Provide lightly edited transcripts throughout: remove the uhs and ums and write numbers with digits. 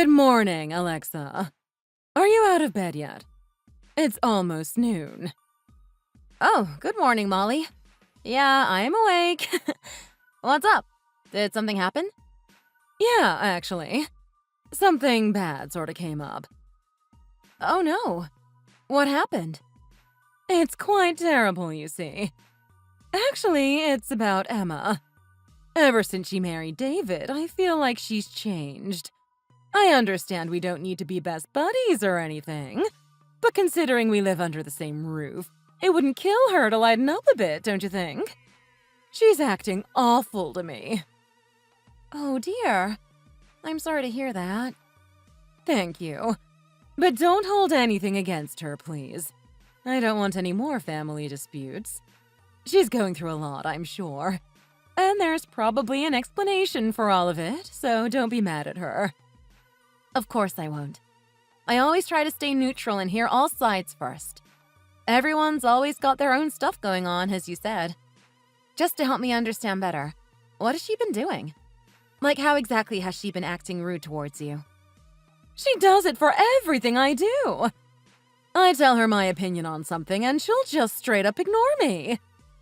Good morning, Alexa. Are you out of bed yet? It's almost noon. Oh, good morning, Molly. Yeah, I'm awake. What's up? Did something happen? Yeah, actually. Something bad sorta came up. Oh no. What happened? It's quite terrible, you see. Actually, it's about Emma. Ever since she married David, I feel like she's changed. I understand we don't need to be best buddies or anything, but considering we live under the same roof, it wouldn't kill her to lighten up a bit, don't you think? She's acting awful to me. Oh dear. I'm sorry to hear that. Thank you. But don't hold anything against her, please. I don't want any more family disputes. She's going through a lot, I'm sure. And there's probably an explanation for all of it, so don't be mad at her. Of course I won't. I always try to stay neutral and hear all sides first. Everyone's always got their own stuff going on, as you said. Just to help me understand better, what has she been doing? Like, how exactly has she been acting rude towards you? She does it for everything I do. I tell her my opinion on something and she'll just straight up ignore me.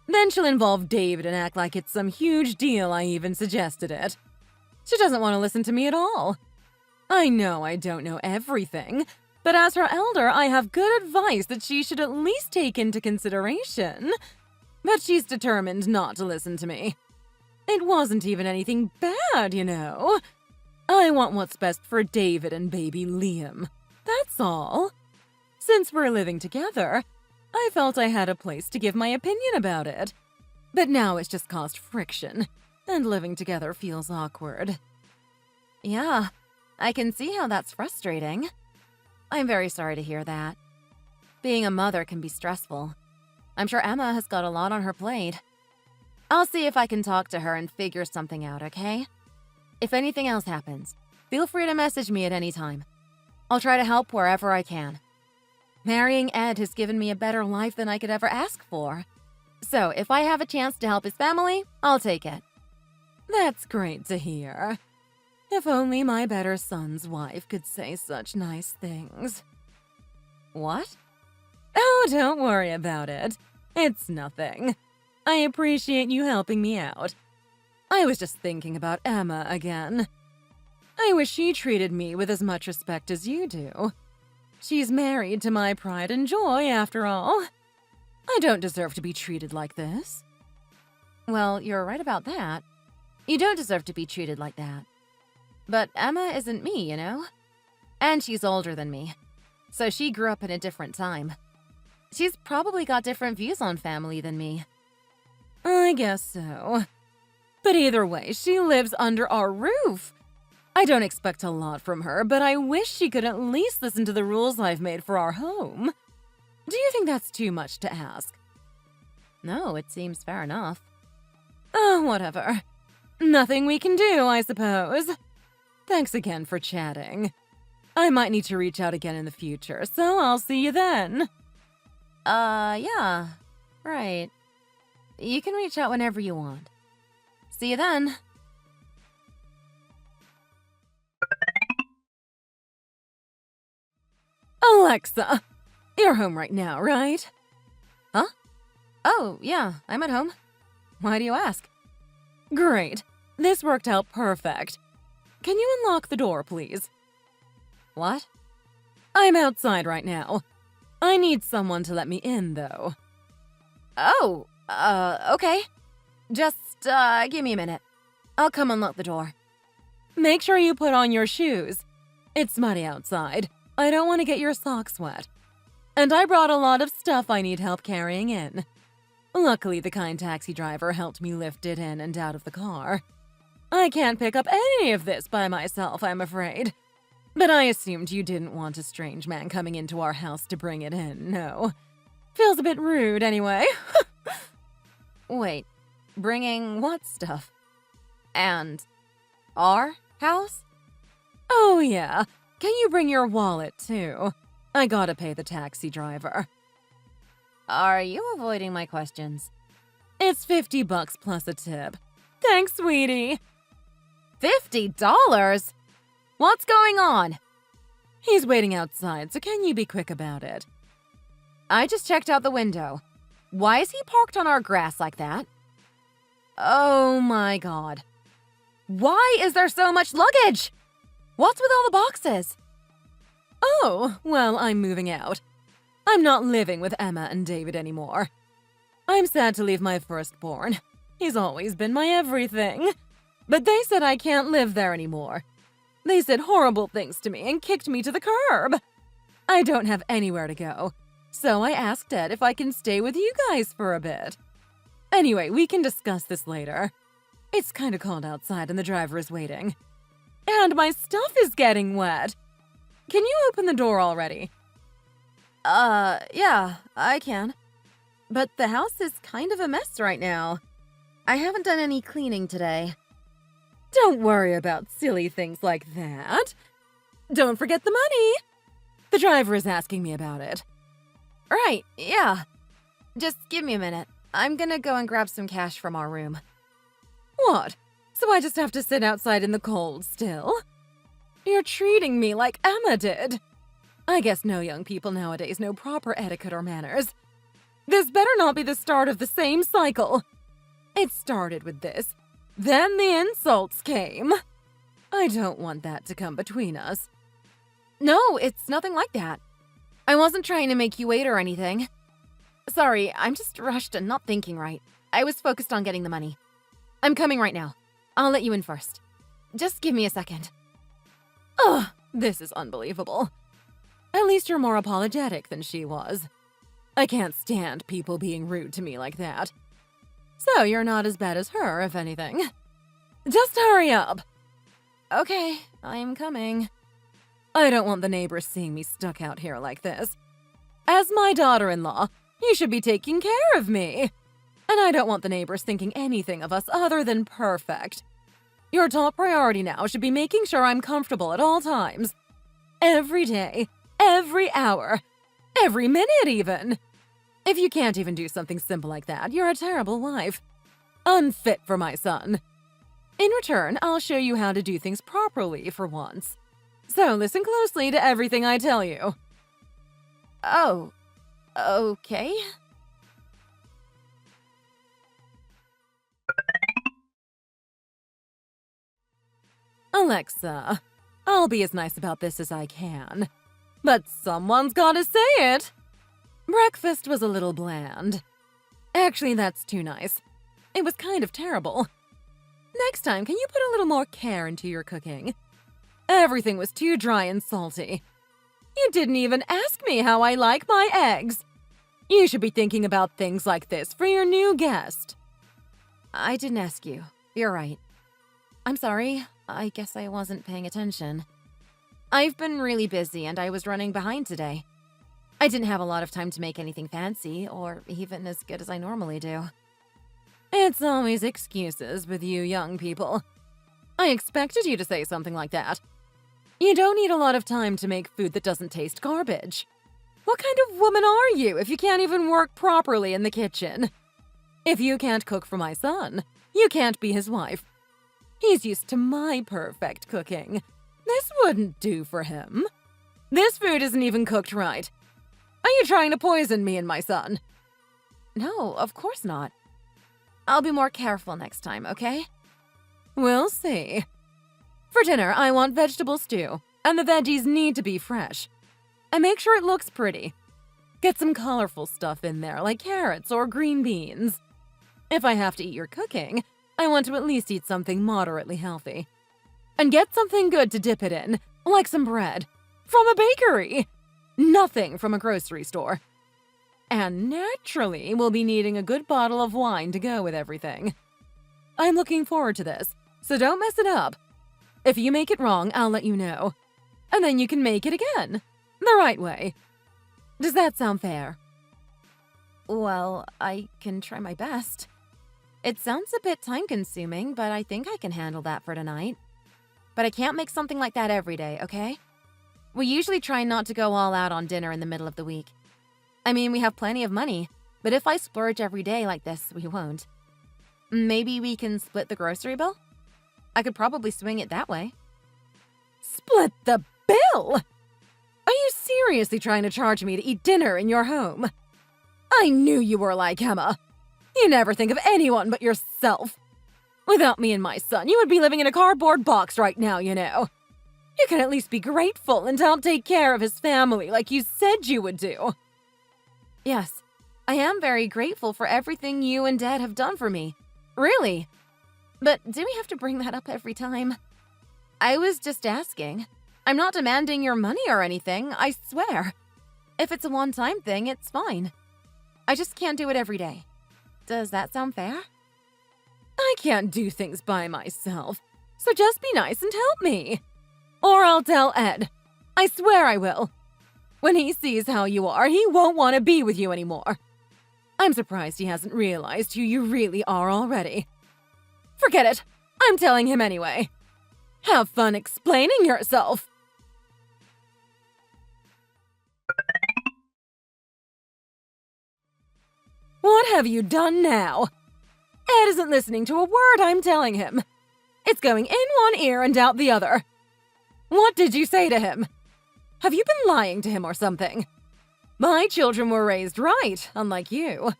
Then she'll involve David and act like it's some huge deal I even suggested it. She doesn't want to listen to me at all. I know I don't know everything, but as her elder, I have good advice that she should at least take into consideration. But she's determined not to listen to me. It wasn't even anything bad, you know. I want what's best for David and baby Liam. That's all. Since we're living together, I felt I had a place to give my opinion about it. But now it's just caused friction, and living together feels awkward. Yeah, I can see how that's frustrating. I'm very sorry to hear that. Being a mother can be stressful. I'm sure Emma has got a lot on her plate. I'll see if I can talk to her and figure something out, okay? If anything else happens, feel free to message me at any time. I'll try to help wherever I can. Marrying Ed has given me a better life than I could ever ask for. So if I have a chance to help his family, I'll take it. That's great to hear. If only my better son's wife could say such nice things. What? Oh, don't worry about it. It's nothing. I appreciate you helping me out. I was just thinking about Emma again. I wish she treated me with as much respect as you do. She's married to my pride and joy, after all. I don't deserve to be treated like this. Well, you're right about that. You don't deserve to be treated like that. But Emma isn't me, you know? And she's older than me, so she grew up in a different time. She's probably got different views on family than me. I guess so. But either way, she lives under our roof. I don't expect a lot from her, but I wish she could at least listen to the rules I've made for our home. Do you think that's too much to ask? No, it seems fair enough. Oh, whatever. Nothing we can do, I suppose. Thanks again for chatting. I might need to reach out again in the future, so I'll see you then. Yeah. Right. You can reach out whenever you want. See you then. Alexa, you're home right now, right? Huh? Oh, yeah, I'm at home. Why do you ask? Great. This worked out perfect. Can you unlock the door, please? What? I'm outside right now. I need someone to let me in, though. Oh, okay. Just, give me a minute. I'll come unlock the door. Make sure you put on your shoes. It's muddy outside. I don't want to get your socks wet. And I brought a lot of stuff I need help carrying in. Luckily, the kind taxi driver helped me lift it in and out of the car. I can't pick up any of this by myself, I'm afraid. But I assumed you didn't want a strange man coming into our house to bring it in, no. Feels a bit rude, anyway. Wait, bringing what stuff? And our house? Oh, yeah. Can you bring your wallet, too? I gotta pay the taxi driver. Are you avoiding my questions? It's $50 plus a tip. Thanks, sweetie. $50? What's going on? He's waiting outside, so can you be quick about it? I just checked out the window. Why is he parked on our grass like that? Oh my god. Why is there so much luggage? What's with all the boxes? Oh, well, I'm moving out. I'm not living with Emma and David anymore. I'm sad to leave my firstborn. He's always been my everything. But they said I can't live there anymore. They said horrible things to me and kicked me to the curb. I don't have anywhere to go, so I asked Ed if I can stay with you guys for a bit. Anyway, we can discuss this later. It's kind of cold outside and the driver is waiting. And my stuff is getting wet. Can you open the door already? Yeah, I can. But the house is kind of a mess right now. I haven't done any cleaning today. Don't worry about silly things like that. Don't forget the money. The driver is asking me about it. Right, yeah. Just give me a minute. I'm gonna go and grab some cash from our room. What? So I just have to sit outside in the cold still? You're treating me like Emma did. I guess no young people nowadays know proper etiquette or manners. This better not be the start of the same cycle. It started with this. Then the insults came. I don't want that to come between us. No, it's nothing like that. I wasn't trying to make you wait or anything. Sorry, I'm just rushed and not thinking right. I was focused on getting the money. I'm coming right now. I'll let you in first. Just give me a second. Ugh, this is unbelievable. At least you're more apologetic than she was. I can't stand people being rude to me like that. So you're not as bad as her, if anything. Just hurry up. Okay, I'm coming. I don't want the neighbors seeing me stuck out here like this. As my daughter-in-law, you should be taking care of me. And I don't want the neighbors thinking anything of us other than perfect. Your top priority now should be making sure I'm comfortable at all times. Every day, every hour, every minute even. If you can't even do something simple like that, you're a terrible wife. Unfit for my son. In return, I'll show you how to do things properly for once. So listen closely to everything I tell you. Oh, okay. Alexa, I'll be as nice about this as I can. But someone's gotta say it. Breakfast was a little bland. Actually, that's too nice. It was kind of terrible. Next time, can you put a little more care into your cooking? Everything was too dry and salty. You didn't even ask me how I like my eggs. You should be thinking about things like this for your new guest. I didn't ask you. You're right. I'm sorry. I guess I wasn't paying attention. I've been really busy and I was running behind today. I didn't have a lot of time to make anything fancy or even as good as I normally do. It's always excuses with you young people. I expected you to say something like that. You don't need a lot of time to make food that doesn't taste garbage. What kind of woman are you if you can't even work properly in the kitchen? If you can't cook for my son, you can't be his wife. He's used to my perfect cooking. This wouldn't do for him. This food isn't even cooked right. Are you trying to poison me and my son? No, of course not. I'll be more careful next time, okay? We'll see. For dinner, I want vegetable stew, and the veggies need to be fresh. And make sure it looks pretty. Get some colorful stuff in there, like carrots or green beans. If I have to eat your cooking, I want to at least eat something moderately healthy. And get something good to dip it in, like some bread. From a bakery! Nothing from a grocery store. And naturally, we'll be needing a good bottle of wine to go with everything. I'm looking forward to this, so don't mess it up. If you make it wrong, I'll let you know. And then you can make it again. The right way. Does that sound fair? Well, I can try my best. It sounds a bit time-consuming, but I think I can handle that for tonight. But I can't make something like that every day, okay? We usually try not to go all out on dinner in the middle of the week. I mean, we have plenty of money, but if I splurge every day like this, we won't. Maybe we can split the grocery bill? I could probably swing it that way. Split the bill? Are you seriously trying to charge me to eat dinner in your home? I knew you were like Emma. You never think of anyone but yourself. Without me and my son, you would be living in a cardboard box right now, you know. You can at least be grateful and help take care of his family like you said you would do. Yes, I am very grateful for everything you and Dad have done for me. Really. But do we have to bring that up every time? I was just asking. I'm not demanding your money or anything, I swear. If it's a one-time thing, it's fine. I just can't do it every day. Does that sound fair? I can't do things by myself, so just be nice and help me. Or I'll tell Ed. I swear I will. When he sees how you are, he won't want to be with you anymore. I'm surprised he hasn't realized who you really are already. Forget it. I'm telling him anyway. Have fun explaining yourself. What have you done now? Ed isn't listening to a word I'm telling him. It's going in one ear and out the other. What did you say to him? Have you been lying to him or something? My children were raised right, unlike you.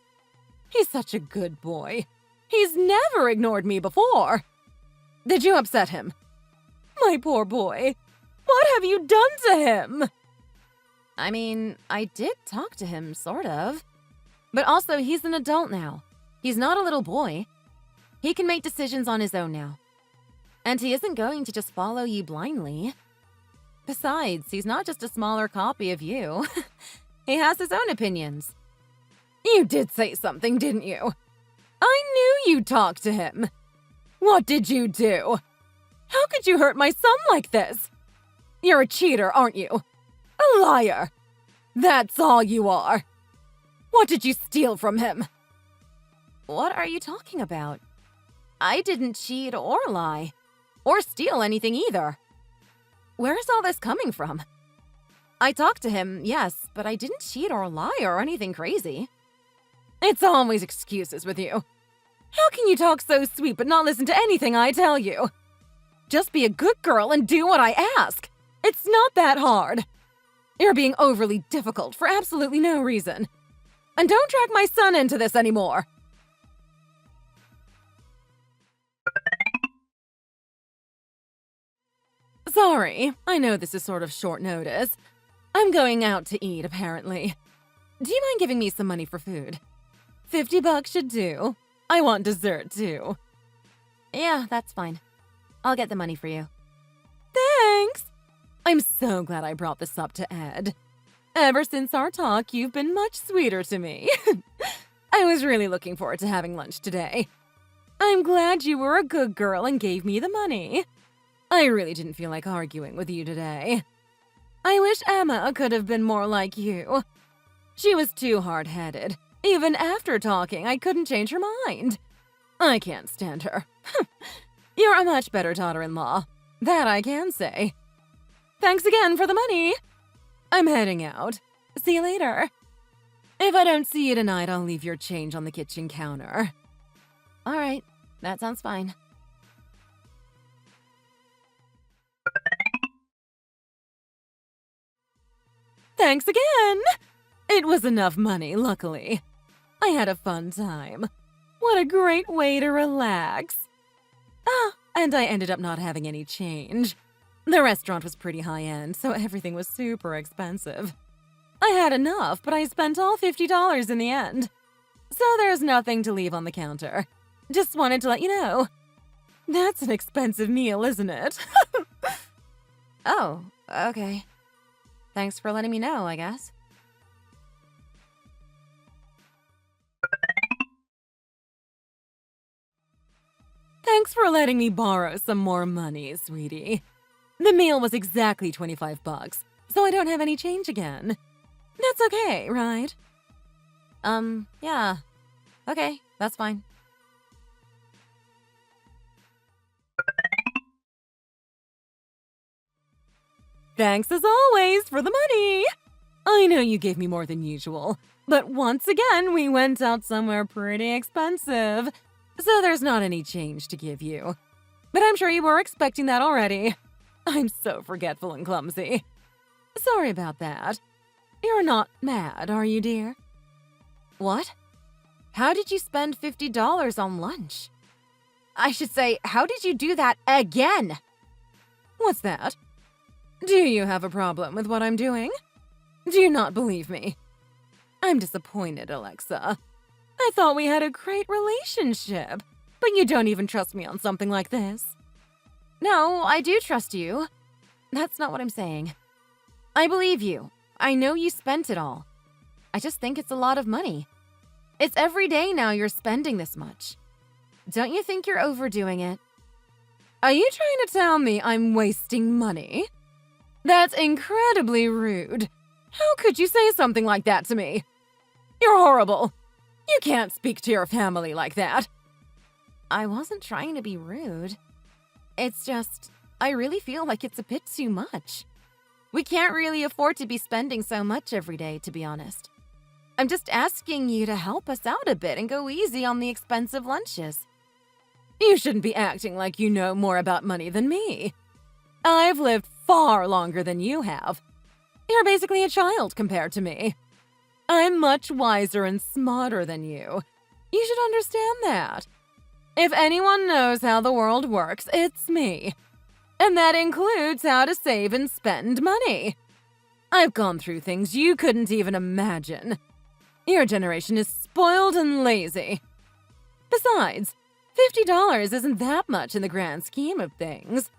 He's such a good boy. He's never ignored me before. Did you upset him? My poor boy. What have you done to him? I mean, I did talk to him, sort of. But also, he's an adult now. He's not a little boy. He can make decisions on his own now. And he isn't going to just follow you blindly. Besides, he's not just a smaller copy of you. He has his own opinions. You did say something, didn't you? I knew you'd talk to him. What did you do? How could you hurt my son like this? You're a cheater, aren't you? A liar. That's all you are. What did you steal from him? What are you talking about? I didn't cheat or lie. Or steal anything either. Where's all this coming from? I talked to him, yes, but I didn't cheat or lie or anything crazy. It's always excuses with you. How can you talk so sweet but not listen to anything I tell you? Just be a good girl and do what I ask. It's not that hard. You're being overly difficult for absolutely no reason. And don't drag my son into this anymore. Sorry, I know this is sort of short notice. I'm going out to eat, apparently. Do you mind giving me some money for food? $50 should do. I want dessert, too. Yeah, that's fine. I'll get the money for you. Thanks! I'm so glad I brought this up to Ed. Ever since our talk, you've been much sweeter to me. I was really looking forward to having lunch today. I'm glad you were a good girl and gave me the money. I really didn't feel like arguing with you today. I wish Emma could have been more like you. She was too hard-headed. Even after talking, I couldn't change her mind. I can't stand her. You're a much better daughter-in-law. That I can say. Thanks again for the money. I'm heading out. See you later. If I don't see you tonight, I'll leave your change on the kitchen counter. All right, that sounds fine. Thanks again! It was enough money, luckily. I had a fun time. What a great way to relax. Ah, and I ended up not having any change. The restaurant was pretty high-end, so everything was super expensive. I had enough, but I spent all $50 in the end. So there's nothing to leave on the counter. Just wanted to let you know. That's an expensive meal, isn't it? Oh, okay. Thanks for letting me know, I guess. Thanks for letting me borrow some more money, sweetie. The meal was exactly $25, so I don't have any change again. That's okay, right? Yeah. Okay, that's fine. Thanks as always for the money! I know you gave me more than usual, but once again we went out somewhere pretty expensive, so there's not any change to give you. But I'm sure you were expecting that already. I'm so forgetful and clumsy. Sorry about that. You're not mad, are you, dear? What? How did you spend $50 on lunch? I should say, how did you do that again? What's that? Do you have a problem with what I'm doing? Do you not believe me? I'm disappointed, Alexa. I thought we had a great relationship, but you don't even trust me on something like this. No, I do trust you. That's not what I'm saying. I believe you. I know you spent it all. I just think it's a lot of money. It's every day now you're spending this much. Don't you think you're overdoing it? Are you trying to tell me I'm wasting money? That's incredibly rude. How could you say something like that to me? You're horrible. You can't speak to your family like that. I wasn't trying to be rude. It's just, I really feel like it's a bit too much. We can't really afford to be spending so much every day, to be honest. I'm just asking you to help us out a bit and go easy on the expensive lunches. You shouldn't be acting like you know more about money than me. I've lived far longer than you have. You're basically a child compared to me. I'm much wiser and smarter than you. You should understand that. If anyone knows how the world works, it's me. And that includes how to save and spend money. I've gone through things you couldn't even imagine. Your generation is spoiled and lazy. Besides, $50 isn't that much in the grand scheme of things.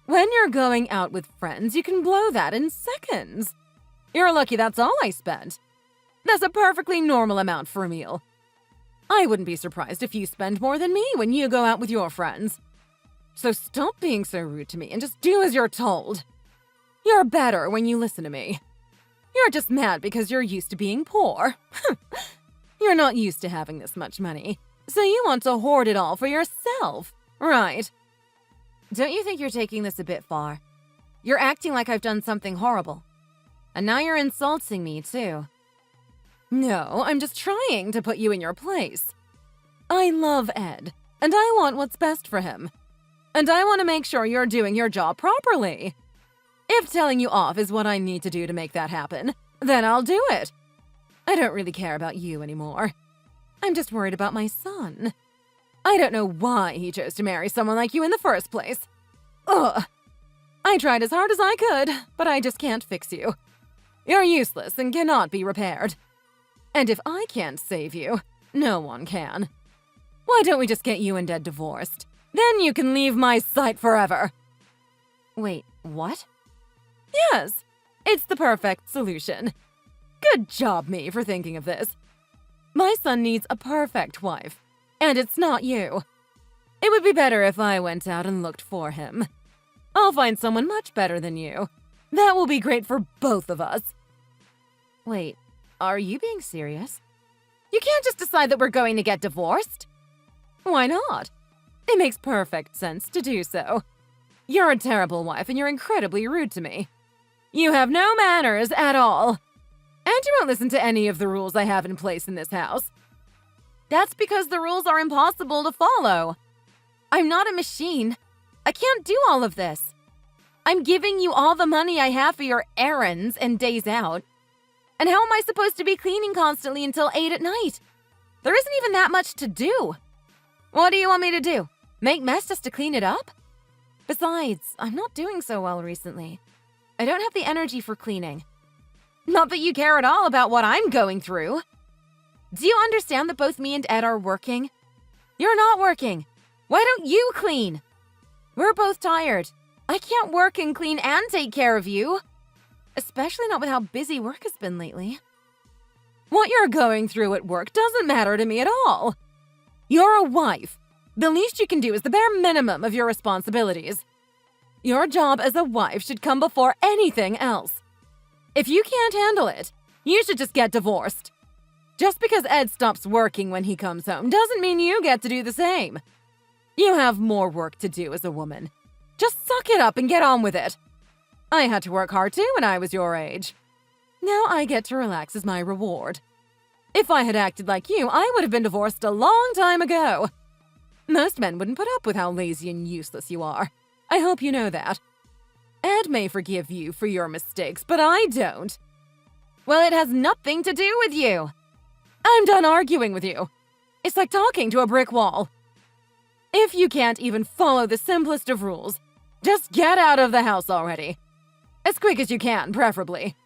When you're going out with friends, you can blow that in seconds. You're lucky that's all I spent. That's a perfectly normal amount for a meal. I wouldn't be surprised if you spend more than me when you go out with your friends. So stop being so rude to me and just do as you're told. You're better when you listen to me. You're just mad because you're used to being poor. You're not used to having this much money, so you want to hoard it all for yourself, right? Don't you think you're taking this a bit far? You're acting like I've done something horrible. And now you're insulting me, too. No, I'm just trying to put you in your place. I love Ed, and I want what's best for him. And I want to make sure you're doing your job properly. If telling you off is what I need to do to make that happen, then I'll do it. I don't really care about you anymore. I'm just worried about my son. I don't know why he chose to marry someone like you in the first place. Ugh. I tried as hard as I could, but I just can't fix you. You're useless and cannot be repaired. And if I can't save you, no one can. Why don't we just get you and Ed divorced? Then you can leave my sight forever. Wait, what? Yes, it's the perfect solution. Good job, me, for thinking of this. My son needs a perfect wife, and it's not you. It would be better if I went out and looked for him. I'll find someone much better than you. That will be great for both of us. Wait, are you being serious? You can't just decide that we're going to get divorced. Why not? It makes perfect sense to do so. You're a terrible wife and you're incredibly rude to me. You have no manners at all. And you won't listen to any of the rules I have in place in this house. That's because the rules are impossible to follow. I'm not a machine. I can't do all of this. I'm giving you all the money I have for your errands and days out. And how am I supposed to be cleaning constantly until 8 at night? There isn't even that much to do. What do you want me to do? Make mess just to clean it up? Besides, I'm not doing so well recently. I don't have the energy for cleaning. Not that you care at all about what I'm going through. Do you understand that both me and Ed are working? You're not working. Why don't you clean? We're both tired. I can't work and clean and take care of you. Especially not with how busy work has been lately. What you're going through at work doesn't matter to me at all. You're a wife. The least you can do is the bare minimum of your responsibilities. Your job as a wife should come before anything else. If you can't handle it, you should just get divorced. Just because Ed stops working when he comes home doesn't mean you get to do the same. You have more work to do as a woman. Just suck it up and get on with it. I had to work hard too when I was your age. Now I get to relax as my reward. If I had acted like you, I would have been divorced a long time ago. Most men wouldn't put up with how lazy and useless you are. I hope you know that. Ed may forgive you for your mistakes, but I don't. Well, it has nothing to do with you. I'm done arguing with you. It's like talking to a brick wall. If you can't even follow the simplest of rules, just get out of the house already. As quick as you can, preferably.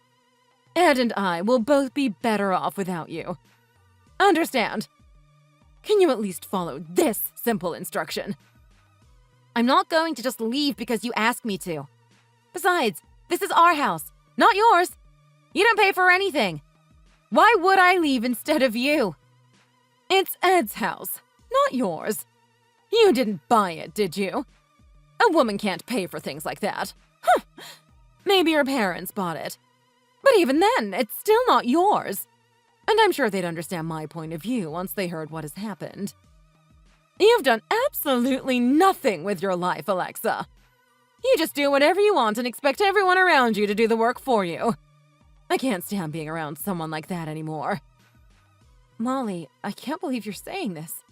Ed and I will both be better off without you. Understand? Can you at least follow this simple instruction? I'm not going to just leave because you ask me to. Besides, this is our house, not yours. You don't pay for anything. Why would I leave instead of you? It's Ed's house, not yours. You didn't buy it, did you? A woman can't pay for things like that. Huh. Maybe your parents bought it. But even then, it's still not yours. And I'm sure they'd understand my point of view once they heard what has happened. You've done absolutely nothing with your life, Alexa. You just do whatever you want and expect everyone around you to do the work for you. I can't stand being around someone like that anymore. Molly, I can't believe you're saying this.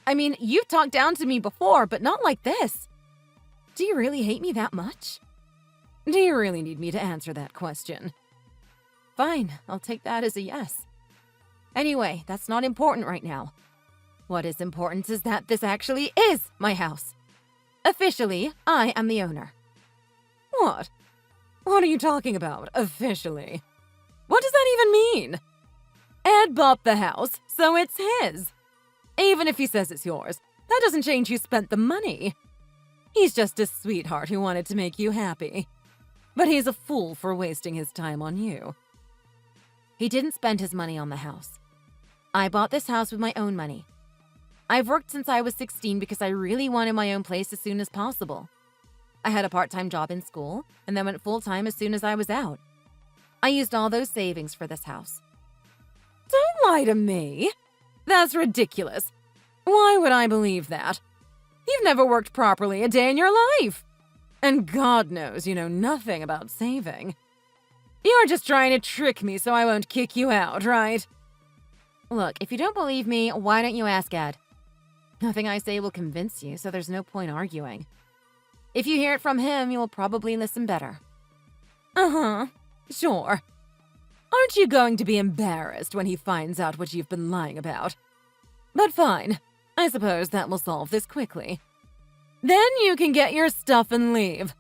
I mean, you've talked down to me before, but not like this. Do you really hate me that much? Do you really need me to answer that question? Fine, I'll take that as a yes. Anyway, that's not important right now. What is important is that this actually is my house. Officially, I am the owner. What? What are you talking about, officially? What does that even mean? Ed bought the house, so it's his. Even if he says it's yours, that doesn't change who spent the money. He's just a sweetheart who wanted to make you happy. But he's a fool for wasting his time on you. He didn't spend his money on the house. I bought this house with my own money. I've worked since I was 16 because I really wanted my own place as soon as possible. I had a part-time job in school and then went full-time as soon as I was out. I used all those savings for this house. Don't lie to me. That's ridiculous. Why would I believe that? You've never worked properly a day in your life. And God knows you know nothing about saving. You're just trying to trick me so I won't kick you out, right? Look, if you don't believe me, why don't you ask Ed? Nothing I say will convince you, so there's no point arguing. If you hear it from him, you will probably listen better. Uh-huh, sure. Aren't you going to be embarrassed when he finds out what you've been lying about? But fine, I suppose that will solve this quickly. Then you can get your stuff and leave.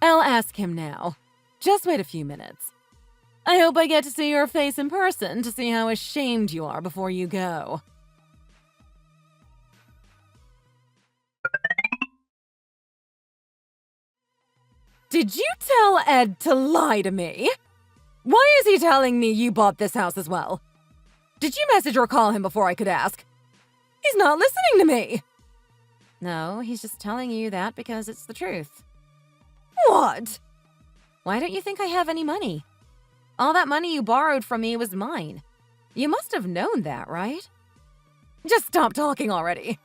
I'll ask him now. Just wait a few minutes. I hope I get to see your face in person to see how ashamed you are before you go. Did you tell Ed to lie to me? Why is he telling me you bought this house as well? Did you message or call him before I could ask? He's not listening to me. No, he's just telling you that because it's the truth. What? Why don't you think I have any money? All that money you borrowed from me was mine. You must have known that, right? Just stop talking already.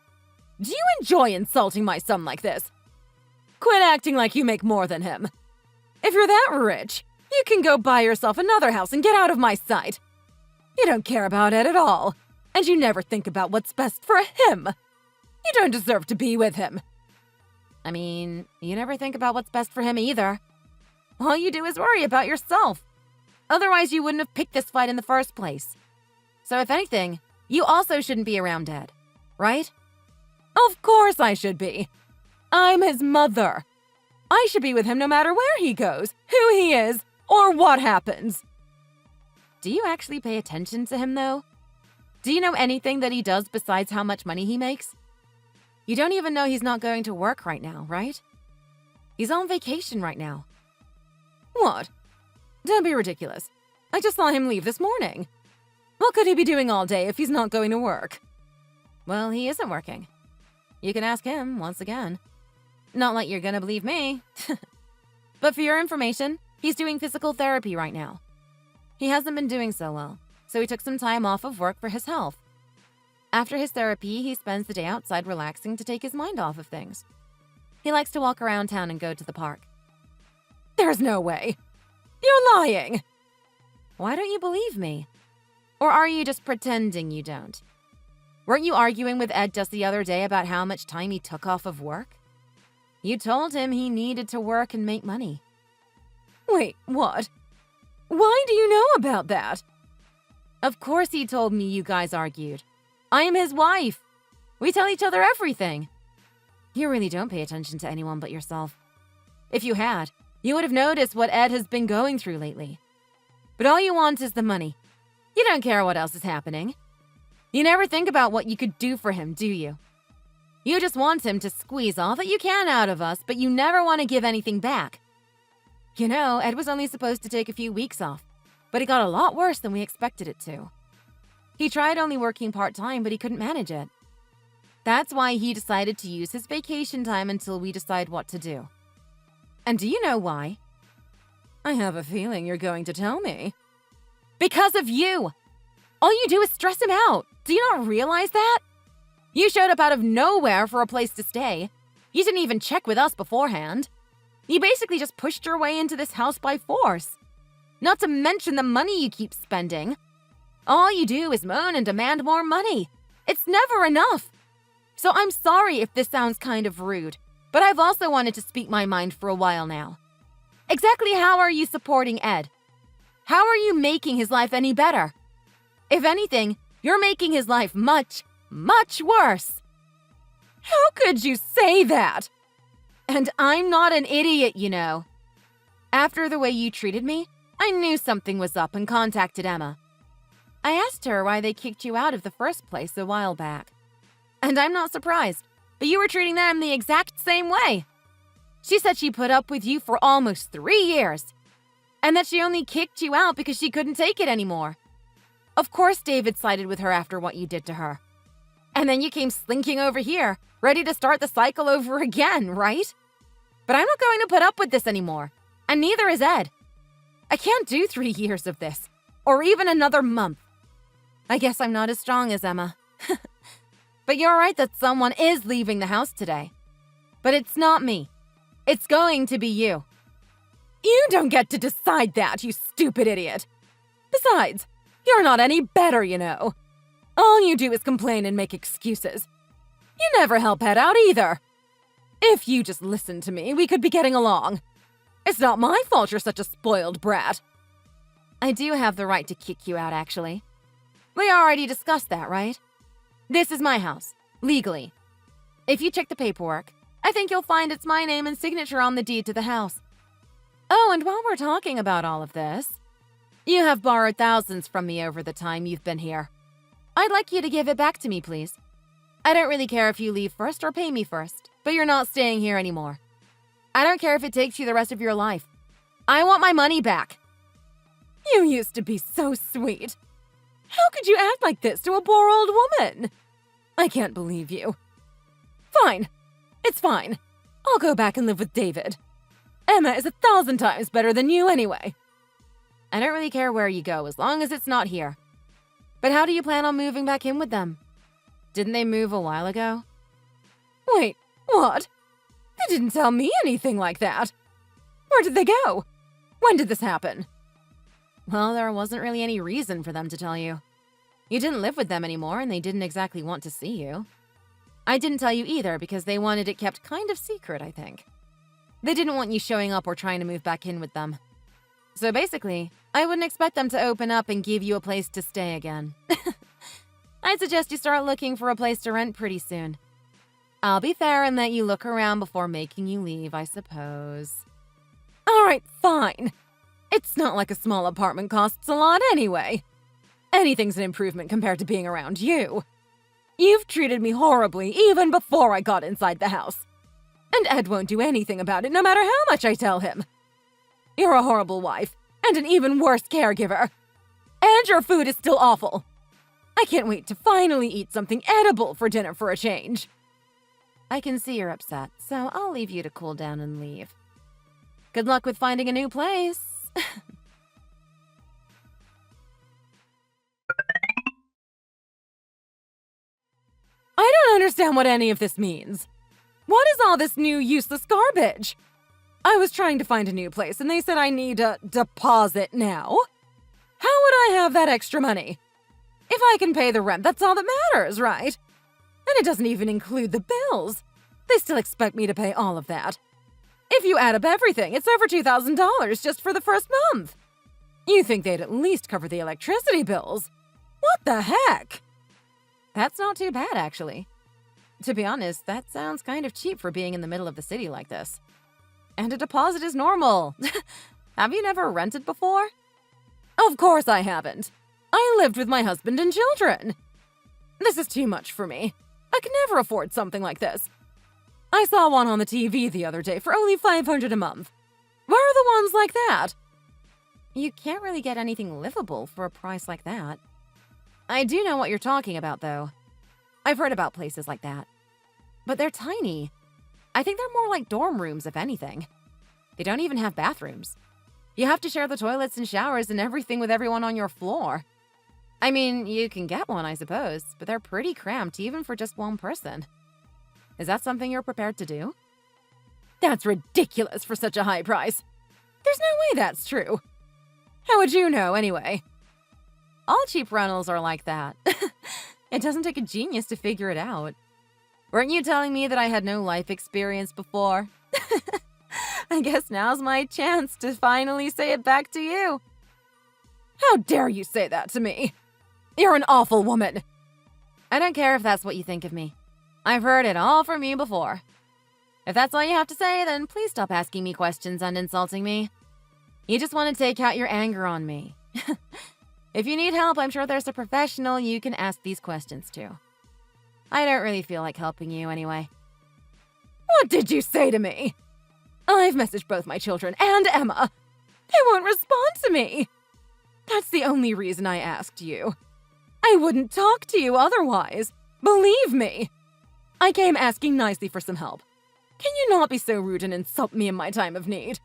Do you enjoy insulting my son like this? Quit acting like you make more than him. If you're that rich, you can go buy yourself another house and get out of my sight. You don't care about Ed at all, and you never think about what's best for him. You don't deserve to be with him. I mean, you never think about what's best for him either. All you do is worry about yourself. Otherwise, you wouldn't have picked this fight in the first place. So if anything, you also shouldn't be around Ed, right? Of course I should be. I'm his mother. I should be with him no matter where he goes, who he is, or what happens. Do you actually pay attention to him, though? Do you know anything that he does besides how much money he makes? You don't even know he's not going to work right now, right? He's on vacation right now. What? Don't be ridiculous. I just saw him leave this morning. What could he be doing all day if he's not going to work? Well, he isn't working. You can ask him once again. Not like you're gonna believe me. But for your information, he's doing physical therapy right now. He hasn't been doing so well, so he took some time off of work for his health. After his therapy, he spends the day outside relaxing to take his mind off of things. He likes to walk around town and go to the park. There's no way. You're lying. Why don't you believe me? Or are you just pretending you don't? Weren't you arguing with Ed just the other day about how much time he took off of work? You told him he needed to work and make money, Wait, what? Why do you know about that? Of course he told me you guys argued. I am his wife. We tell each other everything. You really don't pay attention to anyone but yourself. If you had, you would have noticed what Ed has been going through lately. But all you want is the money. You don't care what else is happening. You never think about what you could do for him, do you? You just want him to squeeze all that you can out of us, but you never want to give anything back. You know, Ed was only supposed to take a few weeks off, but it got a lot worse than we expected it to. He tried only working part-time, but he couldn't manage it. That's why he decided to use his vacation time until we decide what to do. And do you know why? I have a feeling you're going to tell me. Because of you! All you do is stress him out. Do you not realize that? You showed up out of nowhere for a place to stay. You didn't even check with us beforehand. You basically just pushed your way into this house by force. Not to mention the money you keep spending. All you do is moan and demand more money. It's never enough. So I'm sorry if this sounds kind of rude, but I've also wanted to speak my mind for a while now. Exactly how are you supporting Ed? How are you making his life any better? If anything, you're making his life much, much worse. How could you say that? And I'm not an idiot, you know. After the way you treated me, I knew something was up and contacted Emma. I asked her why they kicked you out of the first place a while back. And I'm not surprised, but you were treating them the exact same way. She said she put up with you for almost 3 years, and that she only kicked you out because she couldn't take it anymore. Of course David sided with her after what you did to her. And then you came slinking over here, ready to start the cycle over again, right? But I'm not going to put up with this anymore, and neither is Ed. I can't do 3 years of this, or even another month. I guess I'm not as strong as Emma. But you're right that someone is leaving the house today. But it's not me. It's going to be you. You don't get to decide that, you stupid idiot. Besides, you're not any better, you know. All you do is complain and make excuses. You never help Ed out either. If you just listened to me, we could be getting along. It's not my fault you're such a spoiled brat. I do have the right to kick you out, actually. We already discussed that, right? This is my house, legally. If you check the paperwork, I think you'll find it's my name and signature on the deed to the house. Oh, and while we're talking about all of this, you have borrowed thousands from me over the time you've been here. I'd like you to give it back to me, please. I don't really care if you leave first or pay me first, but you're not staying here anymore. I don't care if it takes you the rest of your life. I want my money back. You used to be so sweet. How could you act like this to a poor old woman? I can't believe you. Fine. It's fine. I'll go back and live with David. Emma is 1,000 times better than you anyway. I don't really care where you go as long as it's not here. But how do you plan on moving back in with them? Didn't they move a while ago? Wait, what? They didn't tell me anything like that. Where did they go? When did this happen? Well, there wasn't really any reason for them to tell you. You didn't live with them anymore, and they didn't exactly want to see you. I didn't tell you either because they wanted it kept kind of secret, I think. They didn't want you showing up or trying to move back in with them. So basically, I wouldn't expect them to open up and give you a place to stay again. I'd suggest you start looking for a place to rent pretty soon. I'll be fair and let you look around before making you leave, I suppose. All right, fine. It's not like a small apartment costs a lot anyway. Anything's an improvement compared to being around you. You've treated me horribly even before I got inside the house. And Ed won't do anything about it no matter how much I tell him. You're a horrible wife and an even worse caregiver. And your food is still awful. I can't wait to finally eat something edible for dinner for a change. I can see you're upset, so I'll leave you to cool down and leave. Good luck with finding a new place. I don't understand what any of this means. What is all this new useless garbage? I was trying to find a new place and they said I need a deposit now. How would I have that extra money? If I can pay the rent, that's all that matters, right? And it doesn't even include the bills. They still expect me to pay all of that. If you add up everything, it's over $2,000 just for the first month. You think they'd at least cover the electricity bills? What the heck? That's not too bad, actually. To be honest, that sounds kind of cheap for being in the middle of the city like this. And a deposit is normal. Have you never rented before? Of course I haven't. I lived with my husband and children. This is too much for me. I could never afford something like this. I saw one on the TV the other day for only $500 a month. Where are the ones like that? You can't really get anything livable for a price like that. I do know what you're talking about, though. I've heard about places like that. But they're tiny. I think they're more like dorm rooms, if anything. They don't even have bathrooms. You have to share the toilets and showers and everything with everyone on your floor. I mean, you can get one, I suppose, but they're pretty cramped even for just one person. Is that something you're prepared to do? That's ridiculous for such a high price. There's no way that's true. How would you know, anyway? All cheap rentals are like that. It doesn't take a genius to figure it out. Weren't you telling me that I had no life experience before? I guess now's my chance to finally say it back to you. How dare you say that to me? You're an awful woman. I don't care if that's what you think of me. I've heard it all from you before. If that's all you have to say, then please stop asking me questions and insulting me. You just want to take out your anger on me. If you need help, I'm sure there's a professional you can ask these questions to. I don't really feel like helping you anyway. What did you say to me? I've messaged both my children and Emma. They won't respond to me. That's the only reason I asked you. I wouldn't talk to you otherwise. Believe me. I came asking nicely for some help. Can you not be so rude and insult me in my time of need?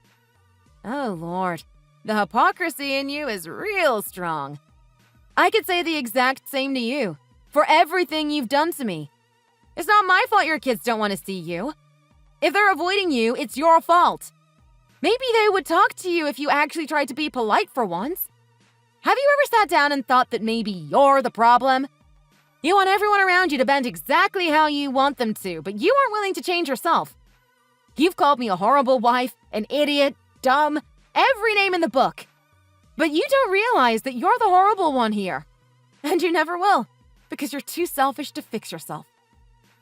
Oh, Lord. The hypocrisy in you is real strong. I could say the exact same to you, for everything you've done to me. It's not my fault your kids don't want to see you. If they're avoiding you, it's your fault. Maybe they would talk to you if you actually tried to be polite for once. Have you ever sat down and thought that maybe you're the problem? You want everyone around you to bend exactly how you want them to, but you aren't willing to change yourself. You've called me a horrible wife, an idiot, dumb, every name in the book. But you don't realize that you're the horrible one here. And you never will, because you're too selfish to fix yourself.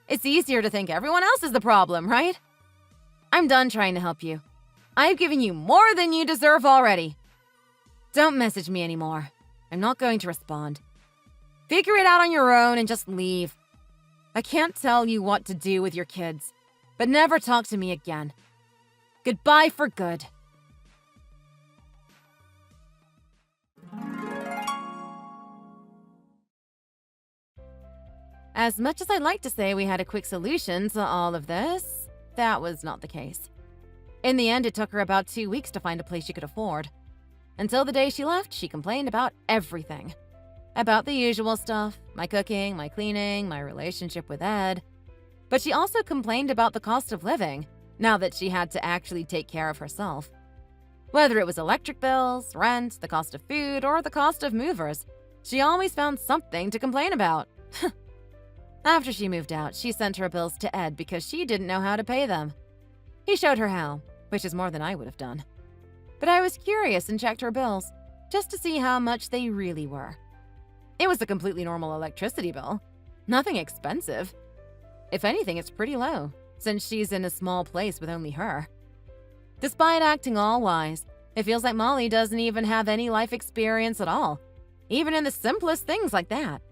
It's easier to think everyone else is the problem, right? I'm done trying to help you. I've given you more than you deserve already. Don't message me anymore. I'm not going to respond. Figure it out on your own and just leave. I can't tell you what to do with your kids, but never talk to me again. Goodbye for good. As much as I'd like to say we had a quick solution to all of this, that was not the case. In the end, it took her about 2 weeks to find a place she could afford. Until the day she left, she complained about everything. About the usual stuff, my cooking, my cleaning, my relationship with Ed. But she also complained about the cost of living, now that she had to actually take care of herself. Whether it was electric bills, rent, the cost of food, or the cost of movers, she always found something to complain about. After she moved out, she sent her bills to Ed because she didn't know how to pay them. He showed her how, which is more than I would have done. But I was curious and checked her bills, just to see how much they really were. It was a completely normal electricity bill. Nothing expensive. If anything, it's pretty low, since she's in a small place with only her. Despite acting all wise, it feels like Molly doesn't even have any life experience at all, even in the simplest things like that.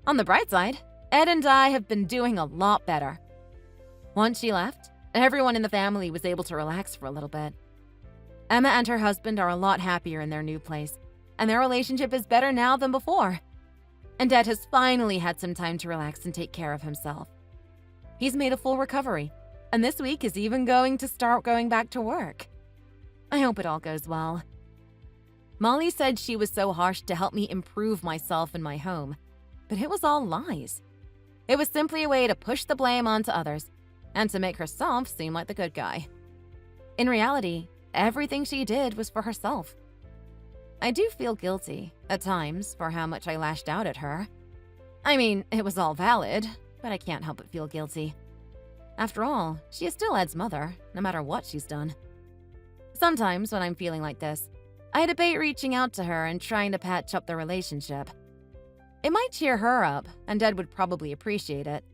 On the bright side, Ed and I have been doing a lot better. Once she left, everyone in the family was able to relax for a little bit. Emma and her husband are a lot happier in their new place, and their relationship is better now than before. And Ed has finally had some time to relax and take care of himself. He's made a full recovery, and this week is even going to start going back to work. I hope it all goes well. Molly said she was so harsh to help me improve myself and my home, but it was all lies. It was simply a way to push the blame onto others and to make herself seem like the good guy. In reality, everything she did was for herself. I do feel guilty, at times, for how much I lashed out at her. I mean, it was all valid, but I can't help but feel guilty. After all, she is still Ed's mother, no matter what she's done. Sometimes, when I'm feeling like this, I debate reaching out to her and trying to patch up the relationship. It might cheer her up, and Ed would probably appreciate it.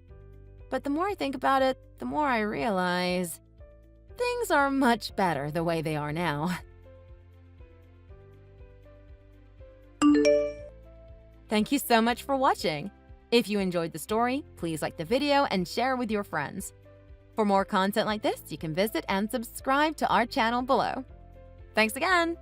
But the more I think about it, the more I realize things are much better the way they are now. Thank you so much for watching. If you enjoyed the story, please like the video and share with your friends. For more content like this, you can visit and subscribe to our channel below. Thanks again!